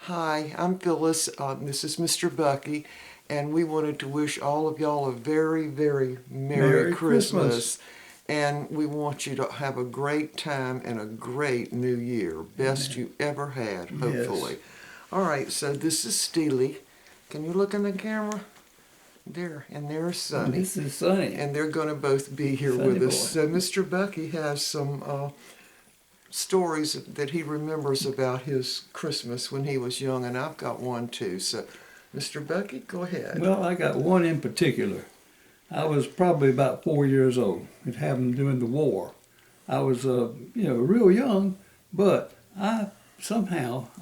Hi, I'm Phyllis. This is Mr. Buckey, and we wanted to wish all of y'all a very, very Merry Merry Christmas. Christmas. And we want you to have a great time and a great new year. Best you ever had, Yes. hopefully. All right, so this is Steely. Can you look in the camera? There, and there's Sonny. This is Sonny. And they're going to both be here Sonny with us. boy. So Mr. Buckey has some stories that he remembers about his Christmas when he was young, and I've got one too. So, Mr. Buckey, go ahead. Well, I got one in particular. I was probably about 4 years old. It happened during the war. I was, real young, but I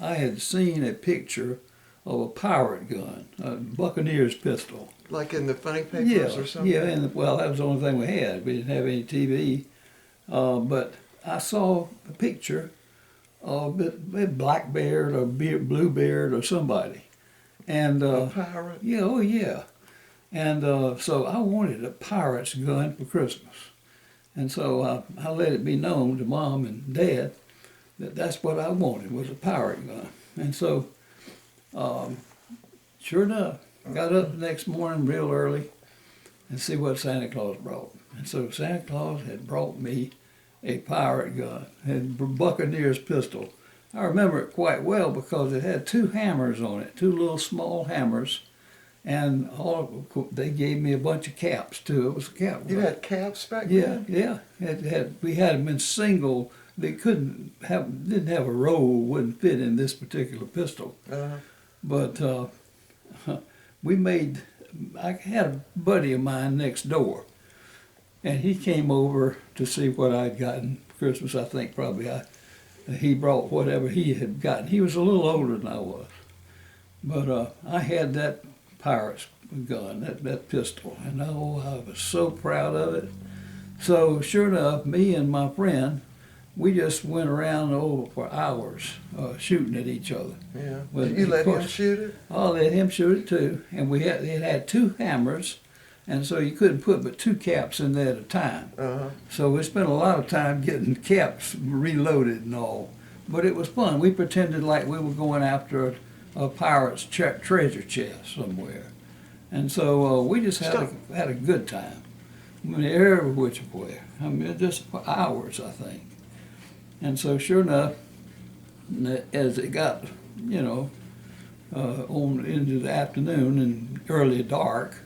had seen a picture of a pirate gun, a Buccaneer's pistol. Like in the funny papers or something? Yeah, well, that was the only thing we had. We didn't have any TV, but I saw a picture of a Blackbeard or Bluebeard or somebody, and A pirate? yeah, oh yeah, and so I wanted a pirate's gun for Christmas, and so I let it be known to Mom and Dad that that's what I wanted, was a pirate gun, and so sure enough, I got up the next morning real early and see what Santa Claus brought, and so Santa Claus had brought me a pirate gun, and Buccaneer's pistol. I remember it quite well because it had two hammers on it, two little small hammers, and they gave me a bunch of caps too. It was a cap gun. You had caps back Yeah, then? yeah. We had them in single. They didn't have a roll, wouldn't fit in this particular pistol. Uh-huh. But I had a buddy of mine next door, and he came over to see what I'd gotten for Christmas. I think probably he brought whatever he had gotten. He was a little older than I was. But I had that pirate's gun, that pistol, and oh, I was so proud of it. So sure enough, me and my friend, we just went around for hours shooting at each other. Yeah. Well, Did you of let him course, shoot it? I let him shoot it too, and it had two hammers, and so you couldn't put but two caps in there at a time. Uh-huh. So we spent a lot of time getting caps reloaded and all, but it was fun. We pretended like we were going after a pirate's treasure chest somewhere, and so we just had a good time. I mean, every which way. I mean, just for hours, I think. And so, sure enough, as it got, on into the afternoon and early dark,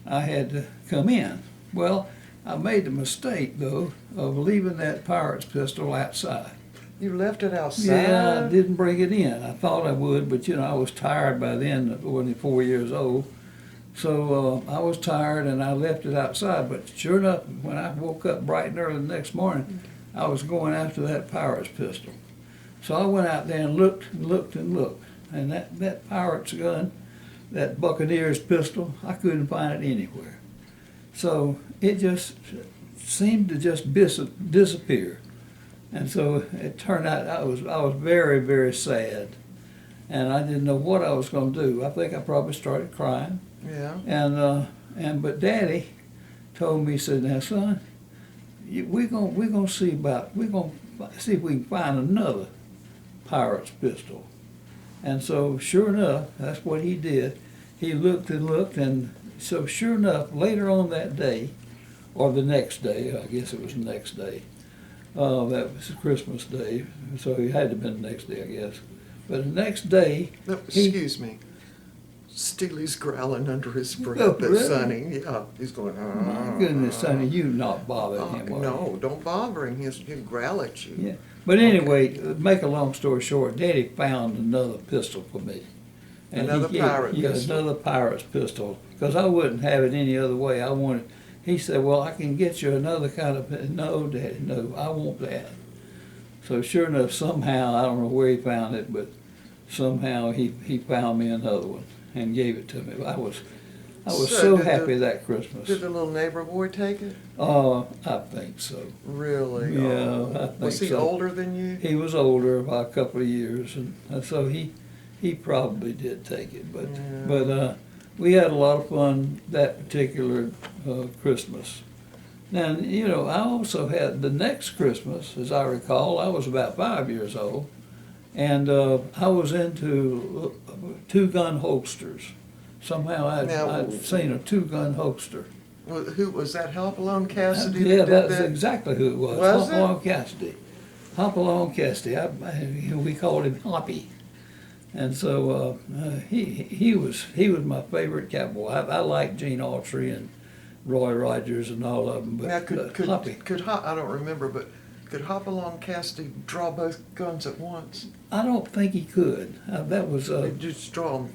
I had to come in. Well, I made the mistake, though, of leaving that pirate's pistol outside. You left it outside? Yeah, I didn't bring it in. I thought I would, but, I was tired by then, only 4 years old. So I was tired, and I left it outside. But sure enough, when I woke up bright and early the next morning, I was going after that pirate's pistol. So I went out there and looked and looked and looked. And that pirate's gun, that Buccaneer's pistol, I couldn't find it anywhere. So it just seemed to just disappear. And so it turned out I was very, very sad. And I didn't know what I was going to do. I think I probably started crying. Yeah. But Daddy told me, he said, "Now, son, we're gonna see if we can find another pirate's pistol." And so, sure enough, that's what he did. He looked and looked, and so sure enough, later on that day, or the next day, I guess it was the next day. That was Christmas Day, so it had to have been the next day, I guess. But the next day, No, excuse me. Steely's growling under his breath Oh, at really? Sonny. Yeah, he's going, my goodness, Sonny, you not bothering him. are you? No, don't bother him. He'll growl at you. Yeah. But anyway, make a long story short, Daddy found another pistol for me. Another pirate pistol? Another pirate's pistol, because I wouldn't have it any other way. He said, "Well, I can get you another kind of," no, Daddy, no, I want that. So sure enough, somehow, I don't know where he found it, but somehow he found me another one and gave it to me. I was so happy that Christmas. Did the little neighbor boy take it? I think so. Really? Yeah, Oh. I think Was he so. older than you? He was older by a couple of years, and so he probably did take it. But Yeah. we had a lot of fun that particular Christmas. Now, I also had the next Christmas, as I recall, I was about 5 years old, And I was into two-gun holsters. Somehow Now- I'd seen a two-gun holster. Well, who was that? Hopalong Cassidy Yeah, that did that's that? exactly who it was. Was it? Hopalong Cassidy. Hopalong Cassidy. We called him Hoppy. And so he was my favorite cowboy. I liked Gene Autry and Roy Rogers and all of them, but Now, Hoppy. I don't remember, but could Hopalong Cassidy draw both guns at once? I don't think he could. That was He'd just draw them.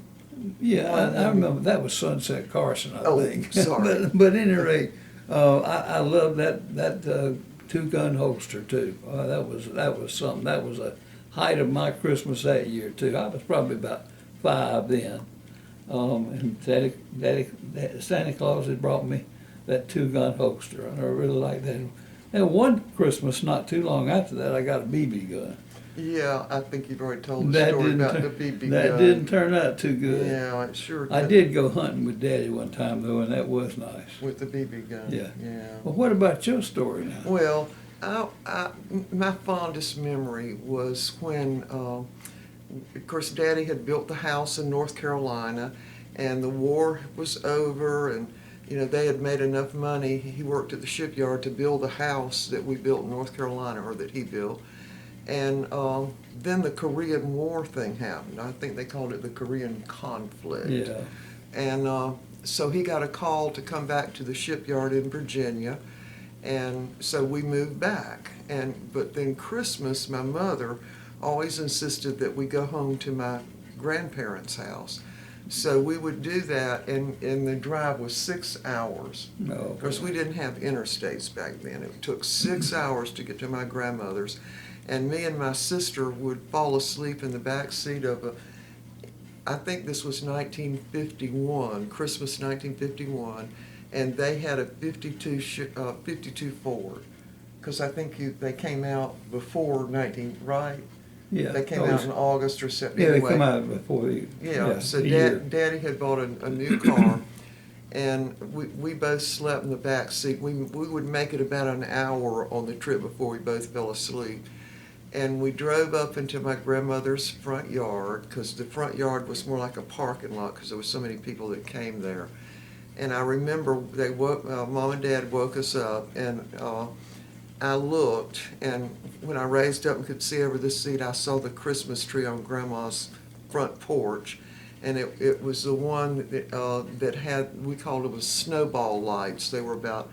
yeah. I remember that was Sunset Carson, I Oh, think. sorry. but at any rate, I love that two-gun holster too. That was something. That was a height of my Christmas that year too. I was probably about 5 then, and Santa Claus had brought me that two-gun holster, and I really liked that. And one Christmas, not too long after that, I got a BB gun. Yeah, I think you've already told the story about the BB gun. That didn't turn out too good. Yeah, it sure I did. did go hunting with Daddy one time though, and that was nice. With the BB gun. Yeah. Yeah. Well, what about your story now? Well, my fondest memory was when, of course, Daddy had built the house in North Carolina, and the war was over, and they had made enough money. He worked at the shipyard to build a house that we built in North Carolina, or that he built. And then the Korean War thing happened. I think they called it the Korean conflict. Yeah. And so he got a call to come back to the shipyard in Virginia. And so we moved back. But then Christmas, my mother always insisted that we go home to my grandparents' house. So we would do that, and the drive was 6 hours. No. Of course, we didn't have interstates back then. It took 6 hours to get to my grandmother's. And me and my sister would fall asleep in the back seat of I think this was 1951, Christmas 1951, and they had a 52 Ford, because I think they came out before 19, right? Yeah. They came out in August or September. Yeah, they Anyway, come out before you. so a year. Daddy had bought a new car, and we both slept in the back seat. We would make it about an hour on the trip before we both fell asleep. And we drove up into my grandmother's front yard, because the front yard was more like a parking lot because there was so many people that came there. And I remember Mom and Dad woke us up, and I looked, and when I raised up and could see over the seat, I saw the Christmas tree on Grandma's front porch. And it was the one that had, we called them snowball lights. They were about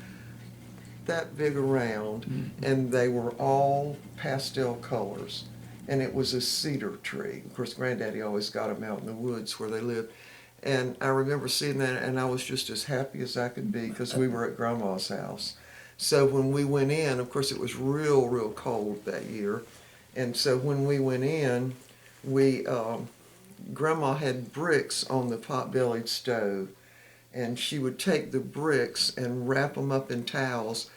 that big around, and they were all pastel colors, and it was a cedar tree. Of course, Granddaddy always got them out in the woods where they lived, and I remember seeing that, and I was just as happy as I could be because we were at Grandma's house. So when we went in, of course, it was real cold that year, and so when we went in, Grandma had bricks on the pot-bellied stove, and she would take the bricks and wrap them up in towels,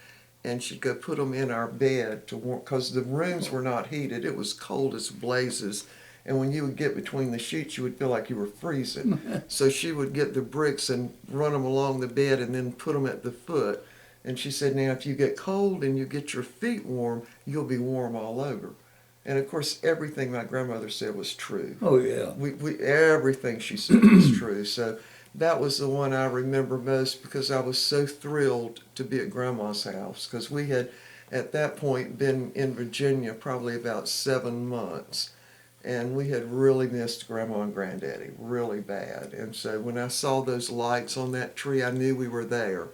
and she'd go put them in our bed to warm, because the rooms were not heated. It was cold as blazes, and when you would get between the sheets, you would feel like you were freezing. So she would get the bricks and run them along the bed and then put them at the foot. And she said, now if you get cold and you get your feet warm, you'll be warm all over. And of course, everything my grandmother said was true. Oh yeah. Everything she said was true. So that was the one I remember most, because I was so thrilled to be at Grandma's house, because we had at that point been in Virginia probably about 7 months, and we had really missed Grandma and Granddaddy really bad. And so when I saw those lights on that tree, I knew we were there.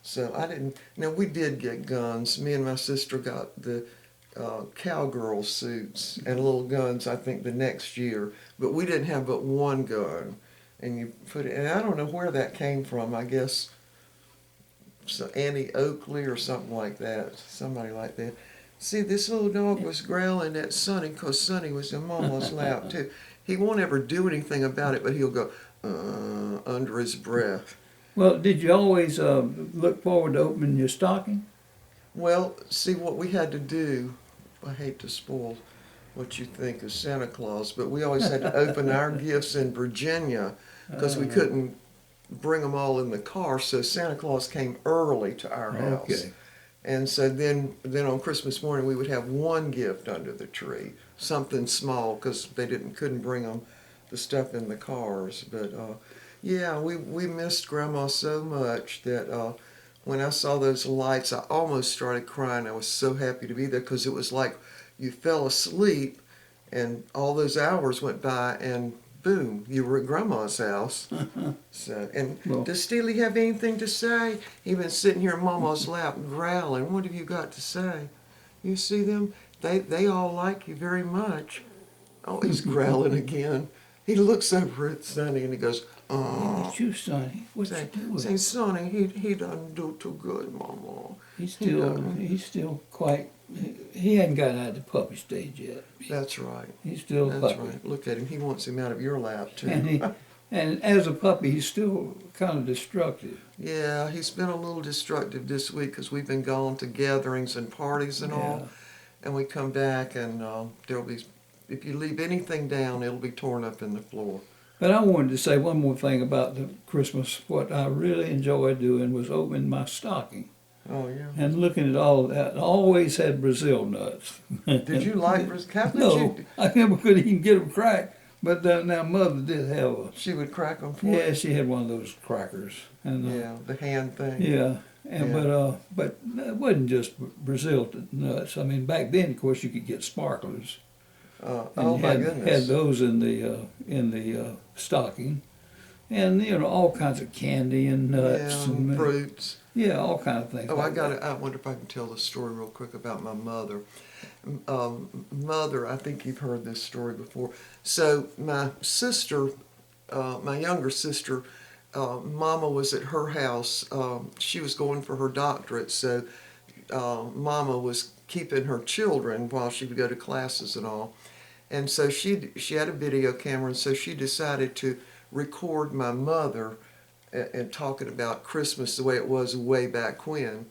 So now we did get guns. Me and my sister got the cowgirl suits and little guns, I think, the next year, but we didn't have but one gun. And you put it, and I don't know where that came from. I guess so Annie Oakley or something like that, somebody like that. See, this little dog was growling at Sonny because Sonny was in Mama's lap too. He won't ever do anything about it, but he'll go under his breath. Well, did you always look forward to opening your stocking? Well, see, what we had to do, I hate to spoil what you think of Santa Claus, but we always had to open our gifts in Virginia because we couldn't bring them all in the car, so Santa Claus came early to our house. Okay. And so then on Christmas morning we would have one gift under the tree, something small, because they couldn't bring them the stuff in the cars. But yeah, we missed Grandma so much that when I saw those lights, I almost started crying. I was so happy to be there because it was like you fell asleep, and all those hours went by, and boom, you were at Grandma's house. So, and Well, does Steely have anything to say? He been sitting here in Mama's lap growling. What have you got to say? You see them? They all like you very much. Oh, he's growling again. He looks over at Sonny and he goes, "Oh." what you, Sonny? What you doing? Say, Sonny, he doesn't do too good, Mama. He's still quite. He hadn't gotten out of the puppy stage yet. That's right. He's still a That's puppy. right. Look at him. He wants him out of your lap too. And as a puppy, he's still kind of destructive. Yeah, he's been a little destructive this week because we've been going to gatherings and parties and all, and we come back and there'll be, if you leave anything down, it'll be torn up in the floor. But I wanted to say one more thing about the Christmas. What I really enjoyed doing was opening my stocking Oh yeah. and looking at all that. I always had Brazil nuts. Did you like Brazil? No, I never could even get them cracked. But now Mother did have a. She would crack them for Yeah, you? she had one of those crackers. And Yeah, the hand thing. yeah. And Yeah. but it wasn't just Brazil nuts. I mean, back then, of course, you could get sparklers. And Oh you my had goodness. those in the stocking, and all kinds of candy and nuts Yeah, and fruits. all kind of things. Oh, like that. I wonder if I can tell the story real quick about my mother. Mother, I think you've heard this story before. So my sister, my younger sister, Mama was at her house. She was going for her doctorate, so Mama was keeping her children while she would go to classes and all. And so she had a video camera, and so she decided to record my mother and talking about Christmas the way it was way back when.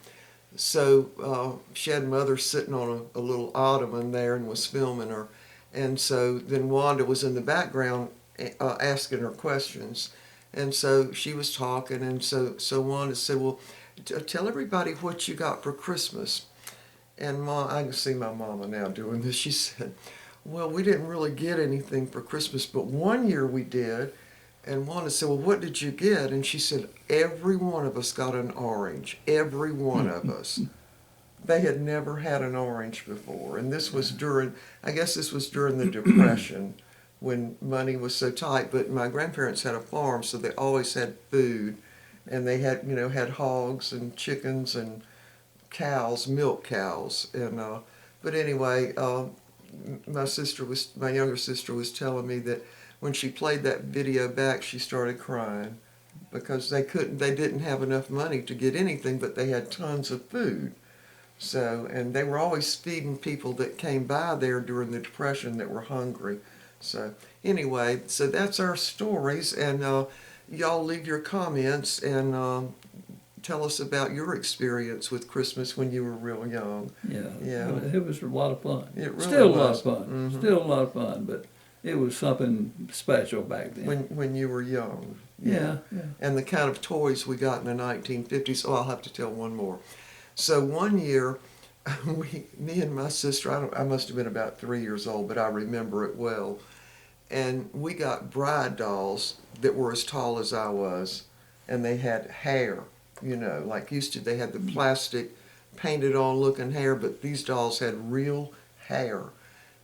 So she had Mother sitting on a little ottoman there and was filming her. And so then Wanda was in the background asking her questions. And so she was talking, and so Wanda said, "Well, tell everybody what you got for Christmas." And I can see my mama now doing this. She said, "Well, we didn't really get anything for Christmas, but one year we did." And Wanda said, "Well, what did you get?" And she said, "Every one of us got an orange. Every one of us." They had never had an orange before. And this was I guess this was during the Depression when money was so tight. But my grandparents had a farm, so they always had food. And they had, had hogs and chickens and cows, milk cows. And but anyway, my younger sister was telling me that when she played that video back, she started crying because they didn't have enough money to get anything, but they had tons of food. So, and they were always feeding people that came by there during the Depression that were hungry. So anyway, so that's our stories, and y'all leave your comments and tell us about your experience with Christmas when you were real young. Yeah, it was a lot of fun. It really Still was. a lot of fun. Mhm. Still a lot of fun, but it was something special back then. When you were young. Yeah. And the kind of toys we got in the 1950s. Oh, I'll have to tell one more. So one year, me and my sister, I must have been about 3 years old, but I remember it well. And we got bride dolls that were as tall as I was, and they had hair, like they had the plastic painted on looking hair, but these dolls had real hair.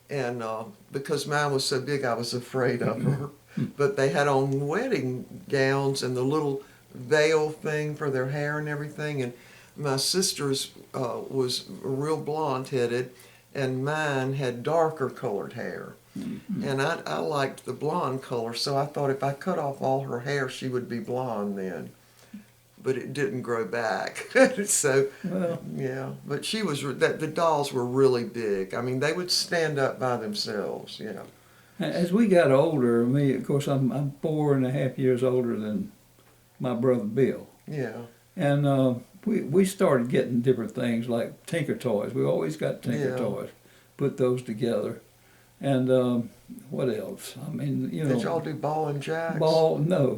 And because mine was so big, I was afraid of her. But they had on wedding gowns and the little veil thing for their hair and everything. And my sister's was real blonde-headed, and mine had darker colored hair. Mm-hmm. And I liked the blonde color, so I thought if I cut off all her hair, she would be blonde then. But it didn't grow back. So, yeah. But the dolls were really big. I mean, they would stand up by themselves, As we got older, of course, I'm 4.5 years older than my brother Bill. Yeah. And we started getting different things like Tinker toys. We always got Tinker toys. Put those together. And what else? I mean, you know. Did y'all do ball and jacks? Ball? No.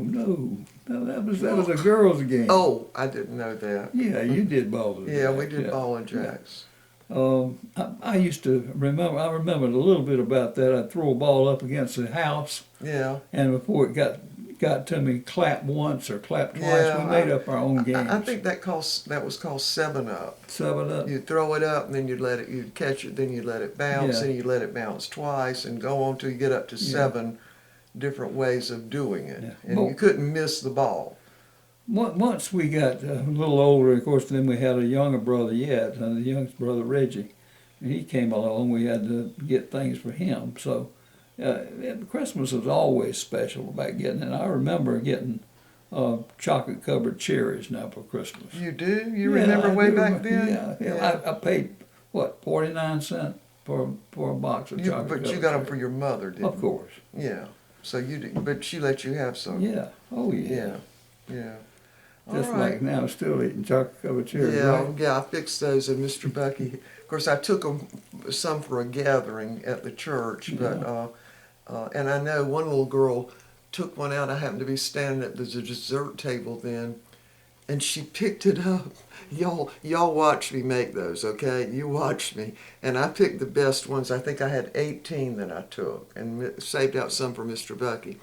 That was a girls' game. Oh, I didn't know that. Yeah, you did ball and Yeah, jacks. we did yeah. ball and jacks. I used to remember. I remembered a little bit about that. I'd throw a ball up against the house, Yeah. and before it got to me, clap once or clap twice. Yeah, We made up our own games. I think that was called 7-Up. 7-Up. You'd throw it up, and then you'd catch it, then you'd let it bounce, Yeah. and you'd let it bounce twice, and go on till you get up to 7 different ways of doing it. Yeah. And Well, you couldn't miss the ball. Once we got a little older, of course, then we had a younger brother yet, the youngest brother Reggie. And he came along. We had to get things for him. So Christmas was always special about getting it. I remember getting chocolate-covered cherries now for Christmas. You do? You Yeah, remember I way do back remember- then? Yeah. I paid, what, 49 cents for a box of chocolate. But you got them for your mother, didn't you? Of course. Yeah. So you did, but she let you have some. Yeah. Oh, yeah. Yeah. Just All right. like now, still eating chocolate-covered cherries, Yeah, right? yeah, I fixed those, and Mr. Buckey, of course, I took them some for a gathering at the church, but and I know one little girl took one out. I happened to be standing at the dessert table then, and she picked it up. Y'all watched me make those, okay? You watched me, and I picked the best ones. I think I had 18 that I took, and saved out some for Mr. Buckey.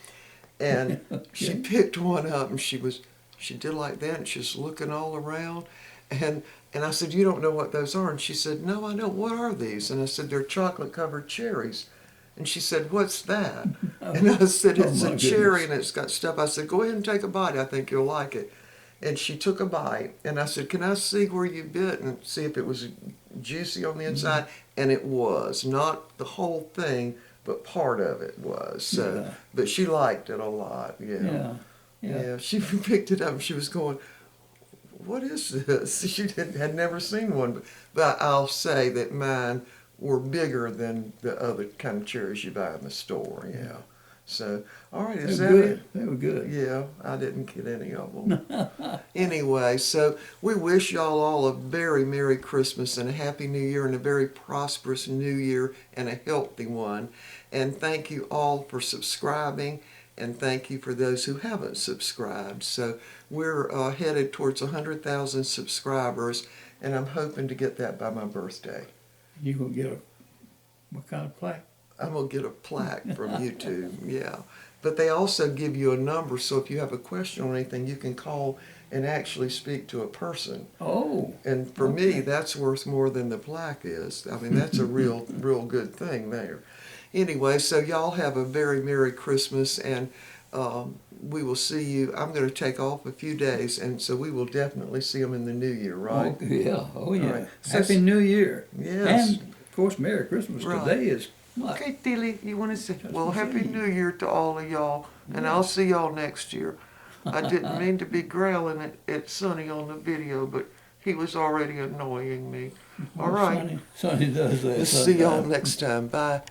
And she picked one up, and she did like that, and she was looking all around. And I said, you don't know what those are? And she said, no, I don't. What are these? And I said, they're chocolate-covered cherries. And she said, what's that? And I said, it's a cherry, and it's got stuff. I said, go ahead and take a bite. I think you'll like it. And she took a bite. And I said, can I see where you bit and see if it was juicy on the inside? And it was. Not the whole thing, but part of it was. So, Yeah. But she liked it a lot, Yeah. yeah, she picked it up and she was going, what is this? She had never seen one. But I'll say that mine were bigger than the other kind of cherries you buy in the store, yeah. So, all right, is that it? They were good. Yeah, I didn't get any of them. Anyway, so we wish y'all all a very Merry Christmas and a Happy New Year and a very prosperous New Year and a healthy one. And thank you all for subscribing. And thank you for those who haven't subscribed. So we're headed towards 100,000 subscribers, and I'm hoping to get that by my birthday. You gonna get what kind of plaque? I'm going to get a plaque from YouTube, yeah. But they also give you a number, so if you have a question or anything, you can call and actually speak to a person. Oh. And for me, that's worth more than the plaque is. I mean, that's a real good thing there. Anyway, so y'all have a very Merry Christmas, and we will see you. I'm going to take off a few days, and so we will definitely see them in the new year, right? Oh, yeah. Oh, yeah. Right. Happy New Year. Yes. And, of course, Merry Christmas. Right. Today is what? Okay, Tilly, you want to say, well, Christmas Happy Eve. New Year to all of y'all, and I'll see y'all next year. I didn't mean to be growling at Sonny on the video, but he was already annoying me. All right. Sonny does that. We'll see y'all sometimes. next time. Bye.